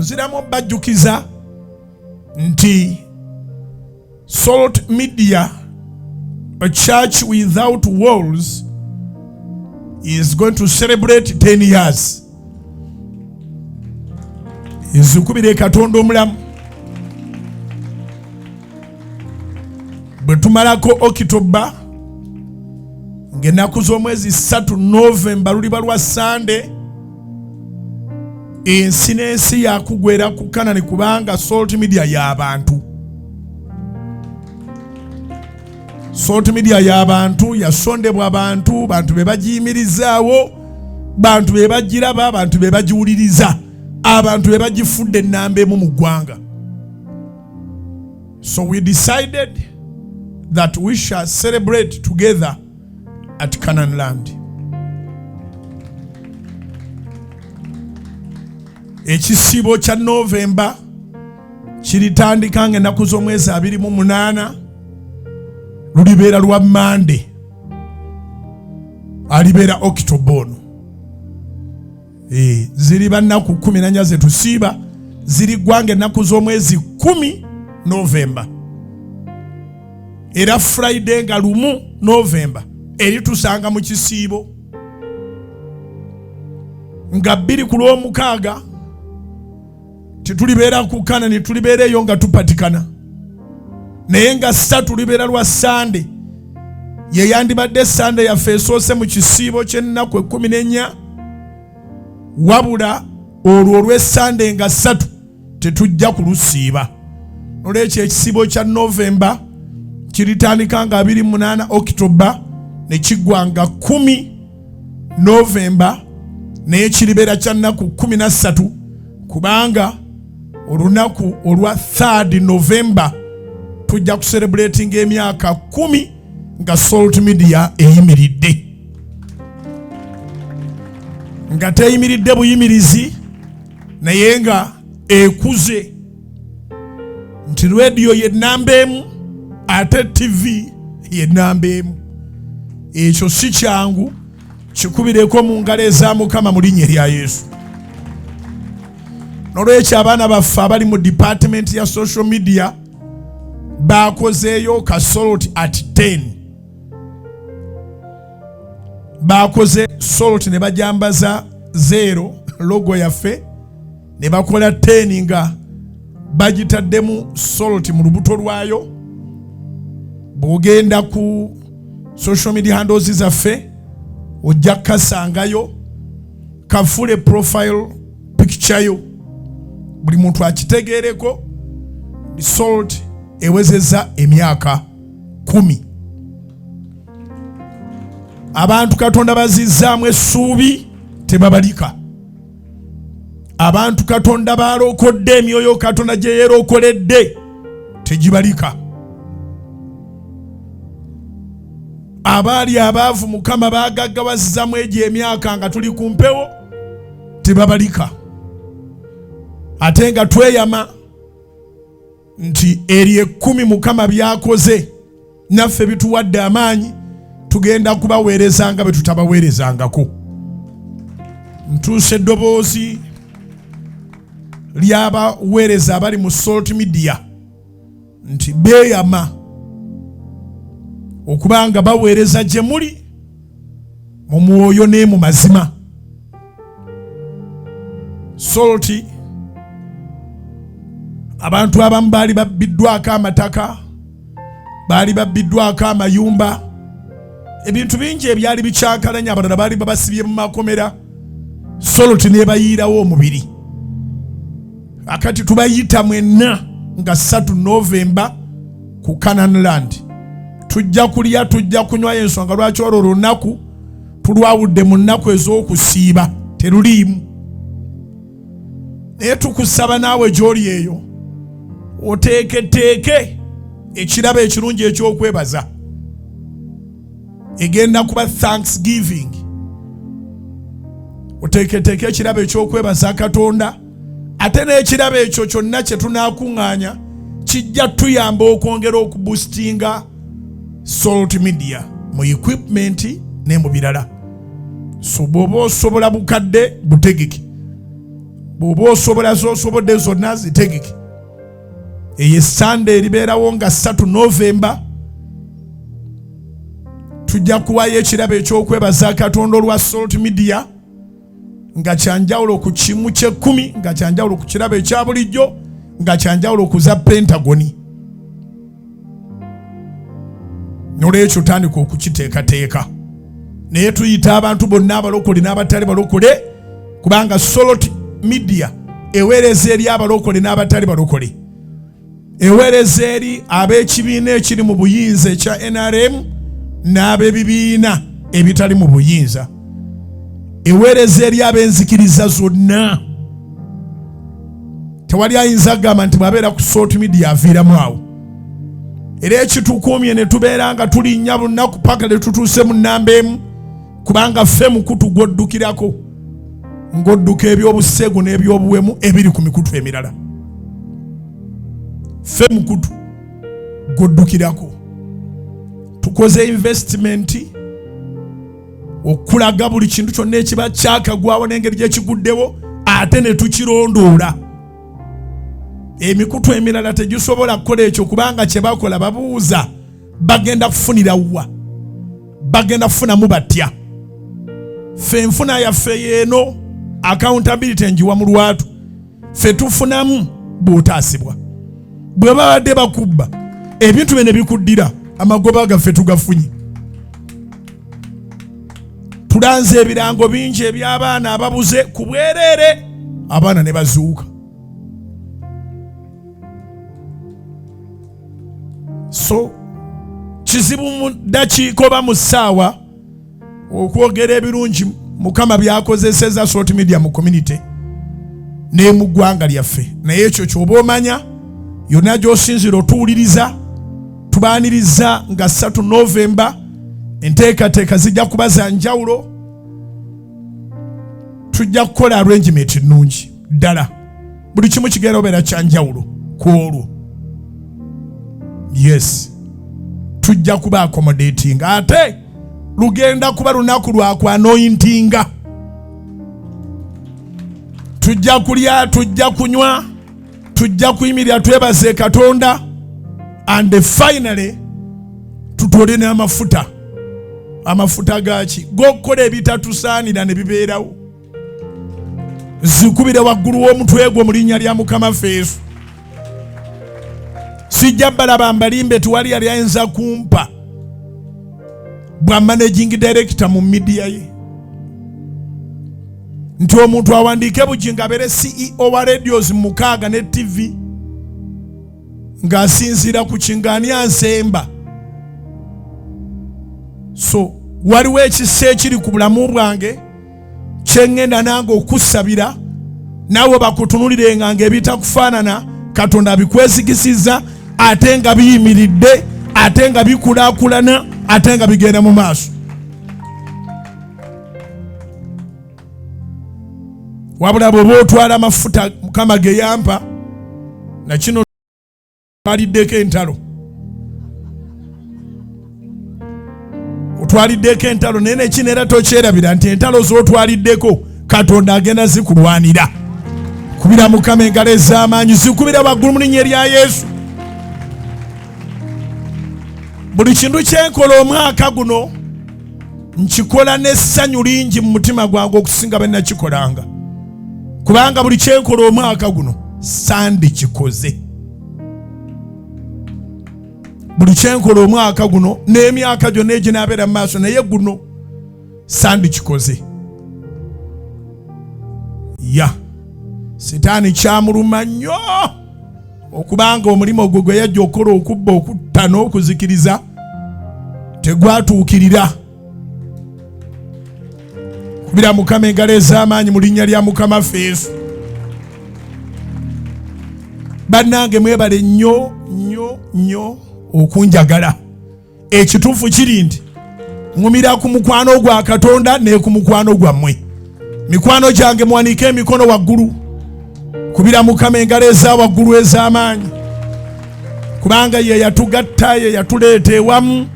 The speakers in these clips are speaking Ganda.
Nziramu bajjukiza nti Salt Media, a church without walls, is going to celebrate 10 years. Izukubire Katonda omulamu. Bwe tumalako Okitoba ng'ennaku z'omwezi 3 Novemba luliba lwa Sunday, ensi n'ensi yakugwera ku Canaan kubanga Salt Media y'abantu. Salt Media y'abantu, yasondebwa abantu, bantu be bagiyimirizaawo, bantu be bagiraba, bantu be bagiwuliriza, abantu be bagifudde ennamba emu mu ggwanga. So we decided that we shall celebrate together at Canaan land. Ekisibo kya Novemba kiritandika ng'ennaku z'omwezi 28 lulibeera lwa Monday, alibeera October ono. Ziri bannaku 14 ze tusiiba, ziri ggwanga ennaku z'omwezi 10 Novemba. Era Friday nga 1 Novemba eritusanga mu kisiibo, nga 2 ku lw'omukaaga tetulibeera ku Canaan, tulibeera eyo nga tupatikana. Naye nga 3 tulibeera lwa Sunday, ye yandibadde Sunday yaffe esoose mu kisiibo ky'ennaku 14, wabula olwo olw'e Sunday nga 3 tetujja kulusiiba. Olw'ekyo ekisiibo kya Novemba kiritandika nga 28 October ne kiggwanga 10 November, naye kiribeera kya nnaku 13 kubanga olunaku olwa 3rd November tujja ku celebrating emyaka 10 nga Salt Media eyimiridde. Nga teyimiridde buyimirizi, naye nga ekuze, nti radio ye nnamba emu ate TV ye nnamba emu. Ekyo si kyangu, kikubireko mu ngalo eza Mukama mu linnya lya Yesu. Nolwekyo abaana baffe abali mu department ya social media bakozeeyo ka Salt at 10. Bakoze Salt ne bajambaza 0 logo yaffe, ne bakola 10 nga bagitaddemu Salt mu lubuto lwayo. Bw'ogenda ku social media handles zaffe ojja kasangayo kafule profile picture yo, buli muntu akitegeereko. Salt ewezeza emyaka 10. Abantu Katonda bazizzaamu essuubi tebabalika. Abantu Katonda balokodde, emyoyo Katonda gye yeerokoledde tegibalika. Abaali abaavu Mukama baagaggawazizzamu egyo emyaka nga tuli ku mpewo tebabalika. Ate nga tweyama nti eri 10 Mukama byakoze naffe bituwadde amaanyi, tugenda kubaweereza nga bwe tutabaweerezangako. Ntuuse eddoboozi ly'abaweereza abali mu Salt Media nti beeyama okubanga baweereza gye muli mu mwoyo ne mu mazima. Salt, abantu abamu baali babbiddwako amataka, baali babbiddwako amayumba, ebintu bingi ebyali bikyakalanya, abalala baali babasibye mu makomera. Salt nebayiirawo omubiri. Akati tubayita mwenna nga 3 Novemba ku Canaan land. Tujja kulya, tujja kunywa, ensonga lwaki olwo olunaku tulwawudde mu nnaku ez'okusiiba teruliimu. Naye tukusaba naawe gy'oli eyo oteeketeeke ekirabo ekirungi eky'okwebaza. Egenda kuba Thanksgiving. Oteeketeeke ekirabo eky'okwebaza Katonda, ate n'ekirabo ekyo kyonna kye tunaakuŋŋaanya kijja tuyamba okwongera okuboostinga Salt Media mu equipment ne mu birala. So bw'oba osobola bukadde butegeke, bw'oba osobola z'osobodde zonna zitegeke. Eyo Sunday eribeerawo nga 3 November tujja kuwayo ekirabo eky'okwebaza Katonda olwa Salt Media nga kyanjawulo ku kimu kye10, nga kyanjawulo ku kirabo ekya bulijjo, nga kyanjawulo ku za Pentagoni. Nolwekyo tandika okukiteekateeka. Naye tuyita abantu bonna abalokole n'abatali balokole, kubanga Salt Media eweereza eri abalokole n'abatali balokole. Eweereza eri ab'ekibiina ekiri mu buyinza ekya NRM n'ab'ebibiina ebitali mu buyinza. Eweereza eri ab'enzikiriza zonna. Tewali ayinza gamba nti bw'abeera ku Salt Media aviiramu awo. Era ekitukuumye ne tubeera nga tulinnya lunaku paka ne tutuuse mu nnamba emu, kubanga ffe mukutu gw'oddukirako ng'odduka eby'obusegu n'eby'obuwemu ebiri ku mikutu emirala. Ffe mukutu gw'oddukirako. Tukoze investment okulaga buli kintu kyonna ekiba kyakagwawo n'engeri gy'ekiguddewo, ate ne tukirondoola. Emikutu emirala tegisobola kukola ekyo, kubanga kye bakola babuuza bagenda kufunira wa, bagenda kufunamu batya. Ffe enfuna yaffe yeeno accountability njiwa mu lwatu. Ffe tufunamu bw'otaasibwa. Bwe babadde bakubba ebintu bye ne bikuddira, amagoba gaffe tugafunye. Tulanze ebirango bingi eby'abaana ababuze ku bwereere, abaana ne bazuuka. So kizibu mu ddakiika oba mu ssaawa okwogera ebirungi Mukama byakozeseza Salt Media mu community ne mu ggwanga lyaffe. Naye ekyo ky'oba omanya, yonna gy'osinzira otuwuliriza, tubaaniriza nga 3 November enteekateeka zijja kuba za njawulo. Tujja kukola arrangement ennungi ddala, buli kimu kigenda obeera kya njawulo ku olwo. Yes, tujja kuba accommodating. Ate lugenda kuba lunaku lwa kwanointinga. Tujja kulya, tujja kunywa, tujja kuyimirira twebaze Katonda, and finally tutole n'amafuta. Amafuta gaki g'okukola ebitatusaanira ne bibeerawo. Zikubire waggulu w'omutwe gwo mu linnya lya Mukama Yesu. Sijja balaba mbalimbe tuwali yali ayinza kumpa bwa managing director mu media ye, nti omuntu awandiike Bujjingo abeere CEO wa radios 6 ne TV ng'asinziira ku kingaani ansemba. So waliwo ekisa ekiri ku bulamu bwange kye ŋŋenda nange okusabira, naawe bakutunulire nga ebitakufaanana Katonda abikwesigisiza, ate nga biyimiridde, ate nga bikulaakulana, ate nga bigenda mu maaso. Wabula bw'oba otwala amafuta Mukama ge yampa, na kino twaliddeko entalo. Otwaliddeko entalo naye nekino era tokyerabira nti entalo z'otwaliddeko Katonda agenda zikulwanira. Kubira Mukama engalo ez'amaanyi, zikubira waggulu mu linnya lya Yesu. Buli kintu kyenkola omwaka guno nkikola n'essanyu lingi mu mutima gwange okusinga bwe nakikolanga, kubanga buli kyenkola omwaka guno sandikikoze. Buli kyenkola omwaka guno n'emyaka gyonna eginaabeera mu maaso, naye guno sandikikoze. Sitaani kyamuluma nnyo okubanga omulimu ogwo gwe yajja okukola, okubba, okutta n'okuzikiriza, tegwatuukirira. Kubira Mukama engalo ez'amaanyi mu linnya lya Mukama Yesu. Bannange mwebale nnyo nnyo nnyo okunjagala. Ekituufu kiri nti ŋŋumira ku mukwano gwa Katonda ne ku mukwano gwammwe. Mikwano gyange mwanike emikono waggulu. Kubira Mukama engalo eza waggulu ez'amaanyi, kubanga ye yatugatta, ye yatuleeta ewamu,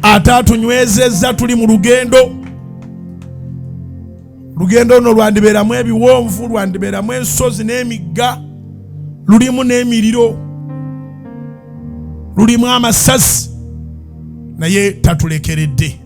ate atunywezezza tuli mu lugendo. Lugendo luno lwandibeeramu ebiwonvu, lwandibeeramu ensozi n'emigga, lulimu n'emiriro, lulimu amasasi, naye tatulekeredde.